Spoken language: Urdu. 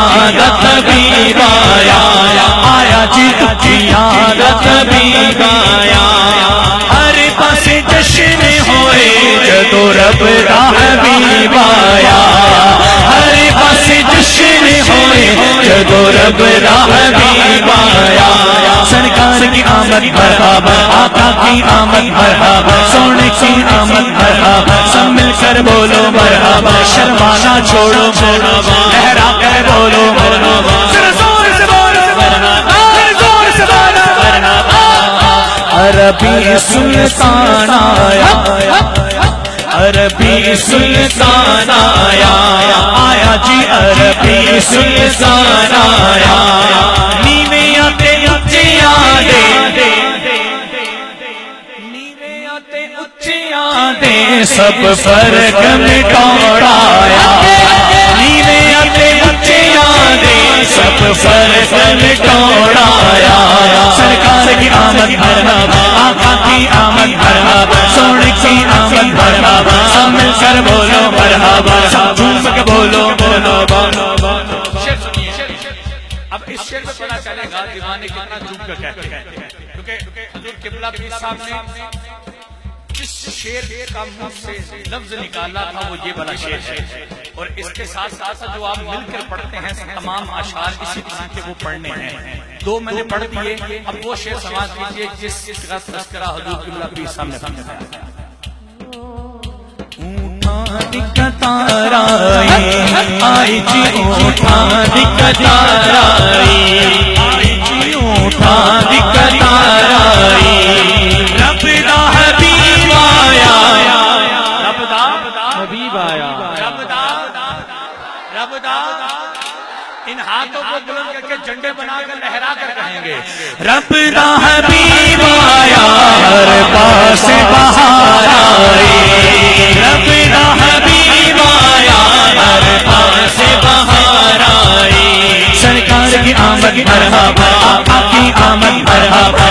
زیارت حبیب آیا آیا جی زیارت حبیب آیا ہر پاس جشن ہوئے جدو رب دا حبیب آیا ہر پاس جشن ہوئے جدو رب دا حبیب آیا سرکار کی آمد مرحبا آقا کی آمد مرحبا سونے کی آمد مرحبا سب مل کر بولو مرحبا شرمانا چھوڑو مرحبا لہرا کر بولو مرحبا زور سے بولو مرحبا زور سے بولو مرحبا عربی سلطان آیا عربی سلطان آیا آیا جی عربی سلطان آیا نیویں آتے اونچے آدے نیویں آتے اونچے آدے سب فرق مٹایا نیویں آتے اونچے آدے سب فرق مٹایا سرکار کی آمد مرحبا آقا کی آمد مرحبا سونے کی آمد مرحبا سب مل کر بولو مرحبا سب جھوم کے بولو مرحبا اب اس شعر سے پتہ چلے گا دیوانے کتنا جھوم کر کہتے ہیں کیونکہ حضور قبلہ پیر صاحب نے جس شعر کا منہ سے لفظ نکالا تھا وہ یہ والا شعر ہے اور اس کے ساتھ ساتھ جو آپ مل کر پڑھتے ہیں تمام اشعار اسی طرح کے وہ پڑھنے ہیں دو میں نے پڑھ دیے اب وہ شعر سماعت کیجیے جس کا تذکرہ حضور قبلہ پیر صاحب نے فرمایا آئی جی اونٹانی کتارائی آئی جی اونٹانی کتارائی رب دا حبیب آیا رب دا حبیب آیا رب دا ان ہاتھوں کو بلند کر کے جھنڈے بنا کر لہرا کر کہیں گے رب دا حبیب آیا ہر پاس بہار آئی رب دا حبیب آیا ہر پاس بہار آئی سرکار کی آمد مرحبا آقا کی آمد مرحبا